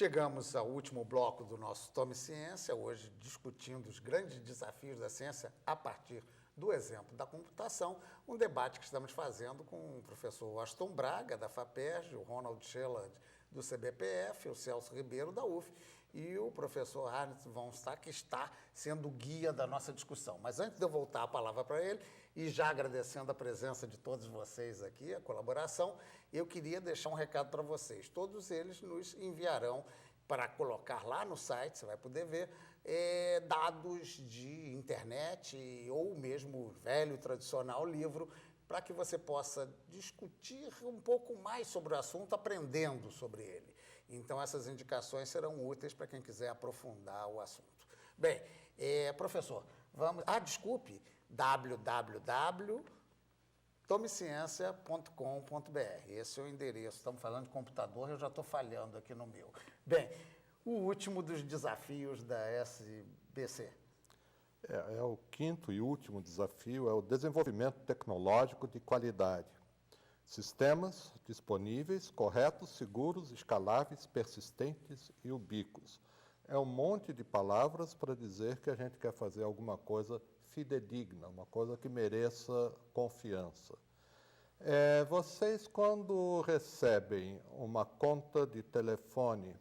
Chegamos ao último bloco do nosso Tome Ciência, hoje discutindo os grandes desafios da ciência a partir do exemplo da computação, um debate que estamos fazendo com o professor Washington Braga, da FAPERJ, o Ronald Sheland, do CBPF, o Celso Ribeiro, da UF, e o professor Arndt von Stack, que está sendo o guia da nossa discussão. Mas antes de eu voltar a palavra para ele, e já agradecendo a presença de todos vocês aqui, a colaboração, eu queria deixar um recado para vocês. Todos eles nos enviarão para colocar lá no site, você vai poder ver, dados de internet ou mesmo velho, tradicional livro, para que você possa discutir um pouco mais sobre o assunto, aprendendo sobre ele. Então, essas indicações serão úteis para quem quiser aprofundar o assunto. Bem, professor, vamos... desculpe, www.tomeciencia.com.br. Esse é o endereço. Estamos falando de computador, eu já estou falhando aqui no meu. Bem, o último dos desafios da SBC. O quinto e último desafio é o desenvolvimento tecnológico de qualidade. Sistemas disponíveis, corretos, seguros, escaláveis, persistentes e ubíquos. É um monte de palavras para dizer que a gente quer fazer alguma coisa fidedigna, uma coisa que mereça confiança. Vocês, quando recebem uma conta de telefone,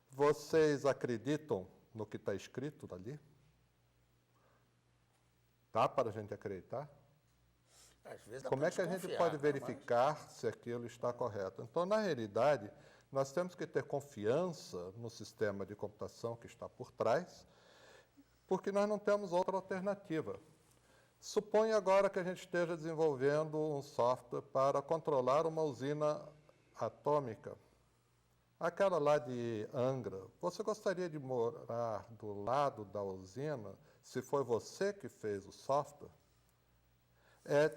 vocês acreditam no que está escrito ali? Dá para a gente acreditar? Às vezes dá Como para é que a gente desconfiar, pode né? verificar se aquilo está correto? Então, na realidade, nós temos que ter confiança no sistema de computação que está por trás, porque nós não temos outra alternativa. Suponha agora que a gente esteja desenvolvendo um software para controlar uma usina atômica. Aquela lá de Angra, você gostaria de morar do lado da usina se foi você que fez o software?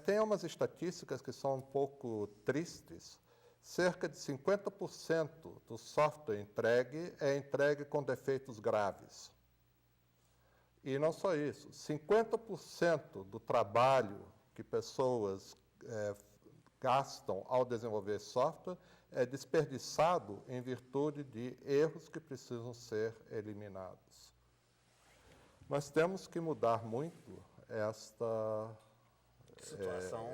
Tem umas estatísticas que são um pouco tristes. Cerca de 50% do software entregue é entregue com defeitos graves. E não só isso, 50% do trabalho que pessoas gastam ao desenvolver software é desperdiçado em virtude de erros que precisam ser eliminados. Nós temos que mudar muito essa situação.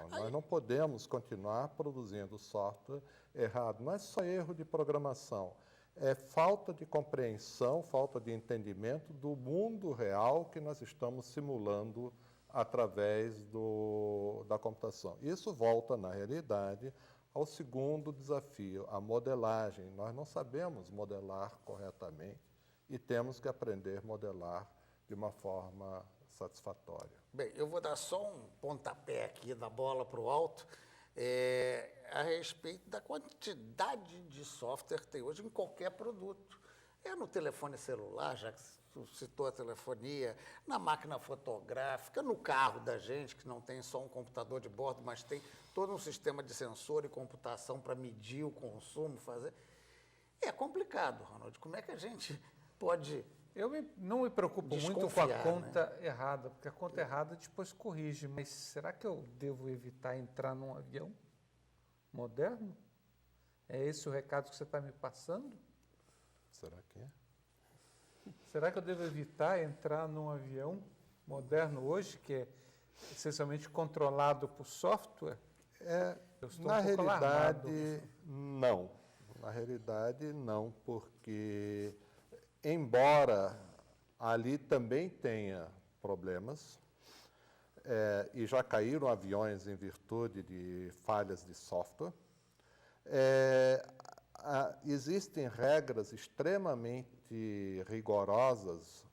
Nós não podemos continuar produzindo software errado. Não é só erro de programação, é falta de compreensão, falta de entendimento do mundo real que nós estamos simulando através da computação. Isso volta, na realidade, ao segundo desafio, a modelagem. Nós não sabemos modelar corretamente e temos que aprender a modelar de uma forma satisfatória. Bem, eu vou dar só um pontapé aqui da bola para o alto a respeito da quantidade de software que tem hoje em qualquer produto. No telefone celular, já que você citou a telefonia, na máquina fotográfica, no carro da gente, que não tem só um computador de bordo, mas tem todo um sistema de sensor e computação para medir o consumo, fazer. É complicado, Ronald. Como é que a gente pode... não me preocupo muito com a conta, né? Errada, porque a conta errada depois corrige, mas será que eu devo evitar entrar num avião moderno? É esse o recado que você está me passando? Será que é? Será que eu devo evitar entrar num avião moderno hoje, que é essencialmente controlado por software? Na realidade, não. Na realidade, não, porque... Embora ali também tenha problemas, e já caíram aviões em virtude de falhas de software, existem regras extremamente rigorosas,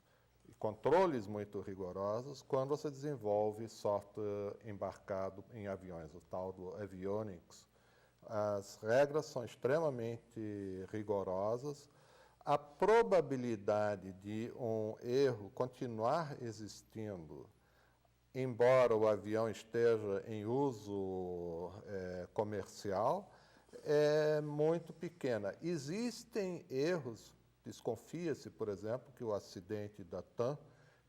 controles muito rigorosos, quando você desenvolve software embarcado em aviões, o tal do avionics. As regras são extremamente rigorosas. A probabilidade de um erro continuar existindo, embora o avião esteja em uso comercial, é muito pequena. Existem erros, desconfia-se, por exemplo, que o acidente da TAM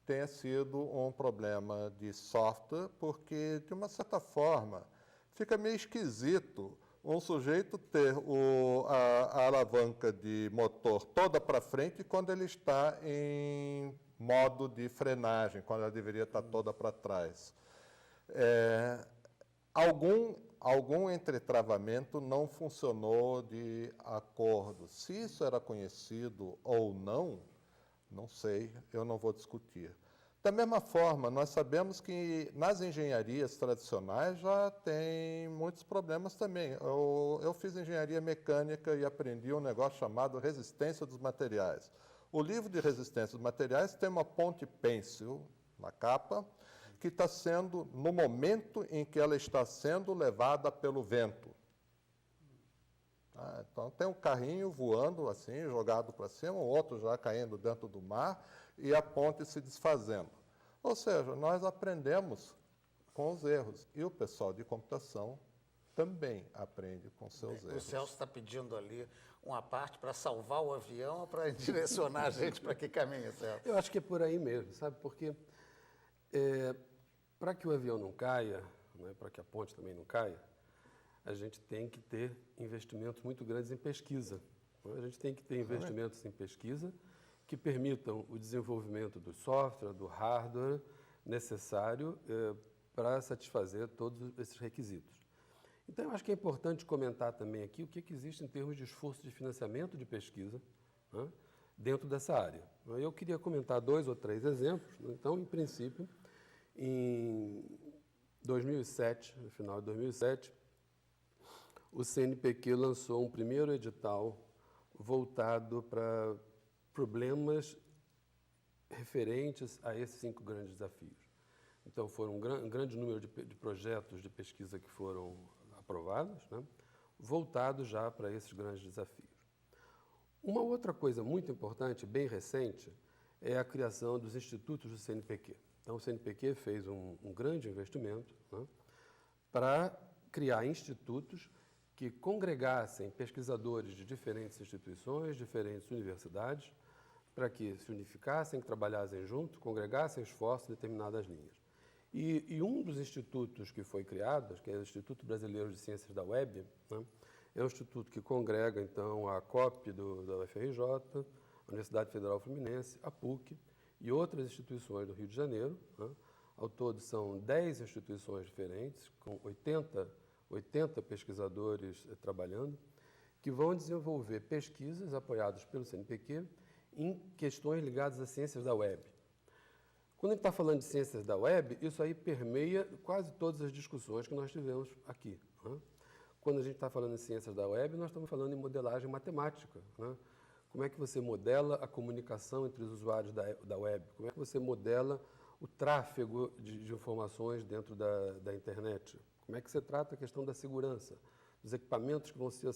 tenha sido um problema de software, porque, de uma certa forma, fica meio esquisito um sujeito ter a alavanca de motor toda para frente quando ele está em modo de frenagem, quando ela deveria estar toda para trás. Algum entretravamento não funcionou de acordo. Se isso era conhecido ou não, não sei, eu não vou discutir. Da mesma forma, nós sabemos que nas engenharias tradicionais já tem muitos problemas também. Eu fiz engenharia mecânica e aprendi um negócio chamado resistência dos materiais. O livro de resistência dos materiais tem uma ponte pêncil na capa, que está sendo, no momento em que ela está sendo levada pelo vento. Então, tem um carrinho voando assim, jogado para cima, o outro já caindo dentro do mar e a ponte se desfazendo. Ou seja, nós aprendemos com os erros. E o pessoal de computação também aprende com seus erros. O Celso está pedindo ali uma parte para salvar o avião ou para direcionar a gente para que caminho, Celso? Eu acho que é por aí mesmo, sabe? Porque para que o avião não caia, né, para que a ponte também não caia, a gente tem que ter investimentos muito grandes em pesquisa. Né? A gente tem que ter investimentos em pesquisa que permitam o desenvolvimento do software, do hardware necessário para satisfazer todos esses requisitos. Então, eu acho que é importante comentar também aqui o que existe em termos de esforço de financiamento de pesquisa, né, dentro dessa área. Eu queria comentar 2 ou 3 exemplos. Então, em princípio, em 2007, no final de 2007, o CNPq lançou um primeiro edital voltado para problemas referentes a esses 5 grandes desafios. Então, foram um grande número de projetos de pesquisa que foram aprovados, né, voltados já para esses grandes desafios. Uma outra coisa muito importante, bem recente, é a criação dos institutos do CNPq. Então, o CNPq fez um grande investimento, né, para criar institutos que congregassem pesquisadores de diferentes instituições, diferentes universidades, para que se unificassem, que trabalhassem junto, congregassem esforços em determinadas linhas. E um dos institutos que foi criado, que é o Instituto Brasileiro de Ciências da Web, né, é um instituto que congrega, então, a COP da UFRJ, a Universidade Federal Fluminense, a PUC e outras instituições do Rio de Janeiro. Né. Ao todo, são 10 instituições diferentes, com 80 pesquisadores trabalhando, que vão desenvolver pesquisas apoiadas pelo CNPq em questões ligadas às ciências da web. Quando a gente está falando de ciências da web, isso aí permeia quase todas as discussões que nós tivemos aqui. Né? Quando a gente está falando em ciências da web, nós estamos falando em modelagem matemática. Né? Como é que você modela a comunicação entre os usuários da web? Como é que você modela o tráfego de informações dentro da internet? Como é que você trata a questão da segurança, dos equipamentos que vão ser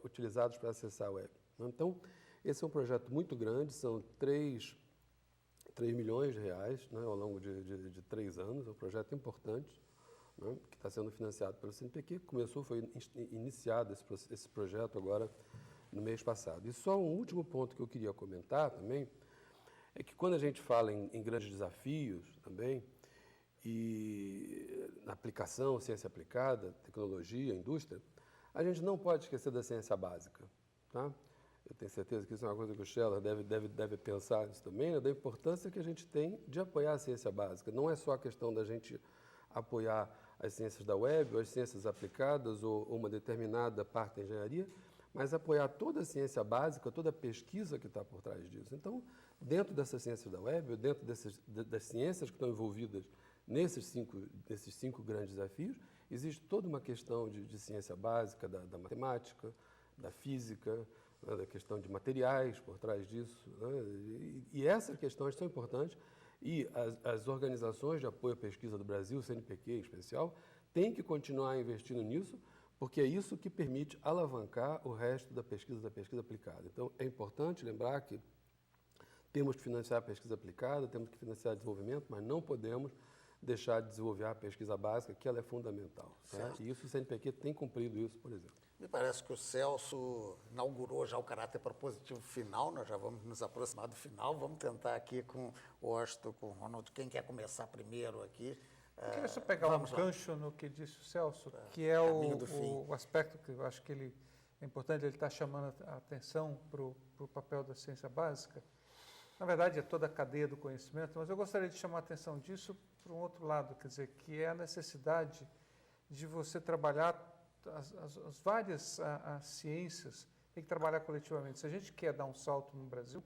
utilizados para acessar a web? Então, esse é um projeto muito grande, são 3 milhões de reais, né, ao longo de 3 anos, é um projeto importante, né, que está sendo financiado pelo CNPq, foi iniciado esse projeto agora no mês passado. E só um último ponto que eu queria comentar também, é que quando a gente fala em grandes desafios também, e na aplicação, ciência aplicada, tecnologia, indústria, a gente não pode esquecer da ciência básica. Tá? Eu tenho certeza que isso é uma coisa que o Scheller deve pensar nisso também, né, da importância que a gente tem de apoiar a ciência básica. Não é só a questão da gente apoiar as ciências da web, ou as ciências aplicadas, ou uma determinada parte da engenharia, mas apoiar toda a ciência básica, toda a pesquisa que está por trás disso. Então, dentro dessas ciências da web, dentro das ciências que estão envolvidas nesses cinco grandes desafios, existe toda uma questão de ciência básica, da matemática, da física, né, da questão de materiais por trás disso. Né, e essas questões são importantes e as organizações de apoio à pesquisa do Brasil, o CNPq em especial, têm que continuar investindo nisso, porque é isso que permite alavancar o resto da pesquisa aplicada. Então, é importante lembrar que temos que financiar a pesquisa aplicada, temos que financiar o desenvolvimento, mas não podemos deixar de desenvolver a pesquisa básica, que ela é fundamental. Tá? E isso o CNPq tem cumprido isso, por exemplo. Me parece que o Celso inaugurou já o caráter propositivo final, nós já vamos nos aproximar do final, vamos tentar aqui com o Washington, com o Ronald, quem quer começar primeiro aqui, Eu queria só pegar Vamos um lá. gancho no que disse o Celso, que é caminho do fim. o aspecto que eu acho que ele é importante, ele está chamando a atenção para o papel da ciência básica. Na verdade, é toda a cadeia do conhecimento, mas eu gostaria de chamar a atenção disso para um outro lado, quer dizer, que é a necessidade de você trabalhar as várias as ciências, tem que trabalhar coletivamente. Se a gente quer dar um salto no Brasil,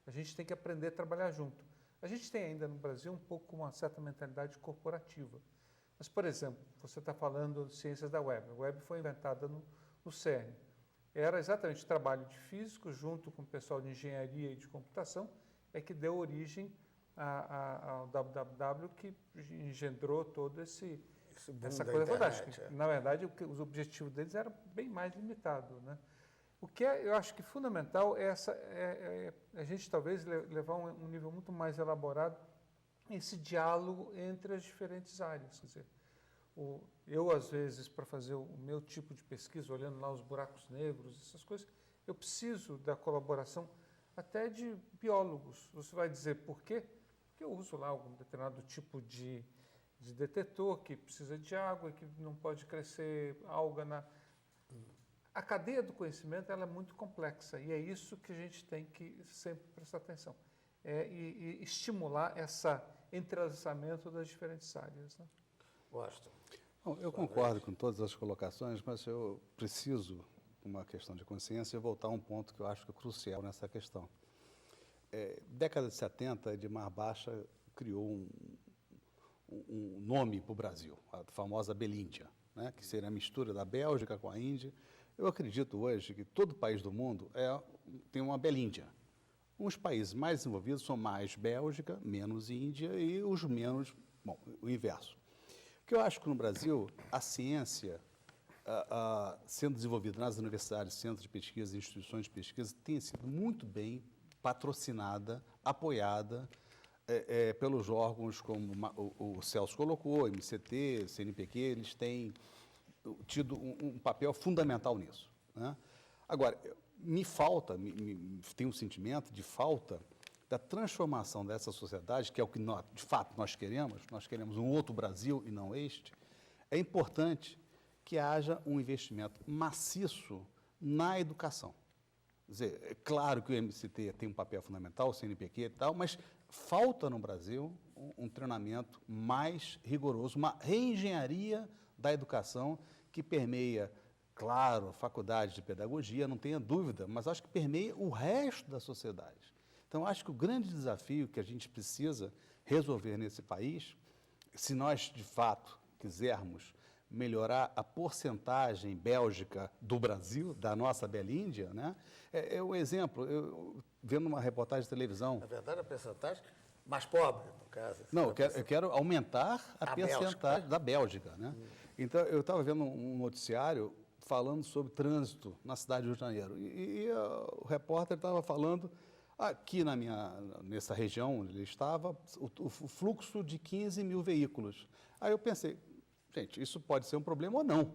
a gente tem que aprender a trabalhar junto. A gente tem ainda no Brasil um pouco uma certa mentalidade corporativa. Mas, por exemplo, você está falando de ciências da web. A web foi inventada no CERN. Era exatamente o trabalho de físicos junto com o pessoal de engenharia e de computação é que deu origem ao www, que engendrou todo Esse boom essa da coisa internet, fantástica. Na verdade, os objetivos deles eram bem mais limitados, né? O que eu acho que fundamental é a gente talvez levar um nível muito mais elaborado esse diálogo entre as diferentes áreas. Quer dizer, eu, às vezes, para fazer o meu tipo de pesquisa, olhando lá os buracos negros, essas coisas, eu preciso da colaboração até de biólogos. Você vai dizer por quê? Porque eu uso lá algum determinado tipo de detetor que precisa de água e que não pode crescer alga na... A cadeia do conhecimento ela é muito complexa e é isso que a gente tem que sempre prestar atenção. E estimular esse entrelaçamento das diferentes áreas. Né? Gosto. Bom, eu concordo com todas as colocações, mas eu preciso, uma questão de consciência, voltar a um ponto que eu acho que é crucial nessa questão. Década de 70, Edmar Baixa criou um nome para o Brasil, a famosa Belíndia, né, que seria a mistura da Bélgica com a Índia. Eu acredito hoje que todo país do mundo tem uma Belíndia. Os países mais desenvolvidos são mais Bélgica, menos Índia e os menos, bom, o inverso. O que eu acho que no Brasil, a ciência sendo desenvolvida nas universidades, centros de pesquisa, instituições de pesquisa, tem sido muito bem patrocinada, apoiada pelos órgãos como o Celso colocou, MCT, CNPq, eles têm tido um papel fundamental nisso, né? Agora, tem um sentimento de falta da transformação dessa sociedade, que é o que de fato nós queremos um outro Brasil e não este. É importante que haja um investimento maciço na educação. Quer dizer, é claro que o MCT tem um papel fundamental, o CNPq e tal, mas falta no Brasil um treinamento mais rigoroso, uma reengenharia da educação que permeia, claro, a faculdade de pedagogia, não tenha dúvida, mas acho que permeia o resto da sociedade. Então, acho que o grande desafio que a gente precisa resolver nesse país, se nós, de fato, quisermos melhorar a porcentagem bélgica do Brasil, da nossa Belíndia, né? É um exemplo, eu vendo uma reportagem de televisão... Na verdade, a porcentagem mais pobre, no caso. Não, eu quero aumentar a percentagem da Bélgica, né? Então, eu estava vendo um noticiário falando sobre trânsito na cidade do Rio de Janeiro. E o repórter estava falando, aqui nessa região onde ele estava, o fluxo de 15 mil veículos. Aí eu pensei, gente, isso pode ser um problema ou não.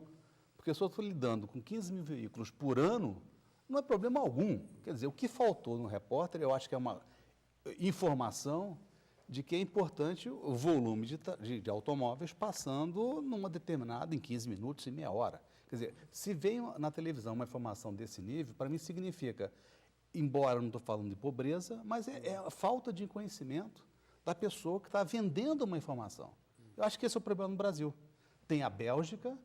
Porque se eu estou lidando com 15 mil veículos por ano, não é problema algum. Quer dizer, o que faltou no repórter, eu acho que é uma informação de que é importante o volume de automóveis passando numa determinada, em 15 minutos e meia hora. Quer dizer, se vem na televisão uma informação desse nível, para mim significa, embora eu não estou falando de pobreza, mas é a falta de conhecimento da pessoa que está vendendo uma informação. Eu acho que esse é o problema no Brasil. Tem a Bélgica,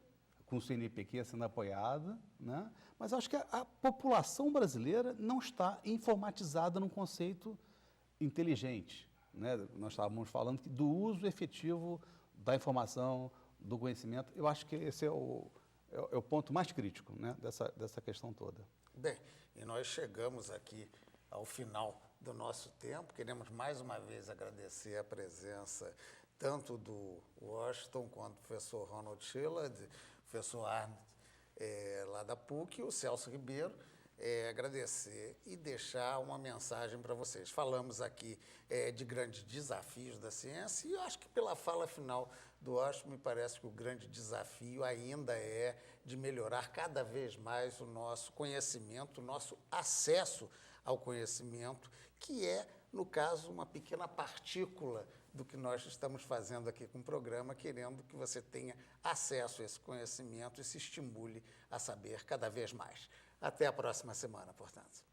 com o CNPq sendo apoiada, né? Mas acho que a população brasileira não está informatizada num conceito inteligente, né? Nós estávamos falando do uso efetivo da informação, do conhecimento. Eu acho que esse é o ponto mais crítico, né, dessa questão toda. Bem, e nós chegamos aqui ao final do nosso tempo. Queremos mais uma vez agradecer a presença tanto do Washington quanto do professor Ronald Schiller, professor Arndt, lá da PUC, e o Celso Ribeiro. Agradecer e deixar uma mensagem para vocês. Falamos aqui de grandes desafios da ciência e eu acho que pela fala final do Washington me parece que o grande desafio ainda é de melhorar cada vez mais o nosso conhecimento, o nosso acesso ao conhecimento, que é, no caso, uma pequena partícula do que nós estamos fazendo aqui com o programa, querendo que você tenha acesso a esse conhecimento e se estimule a saber cada vez mais. Até a próxima semana, portanto.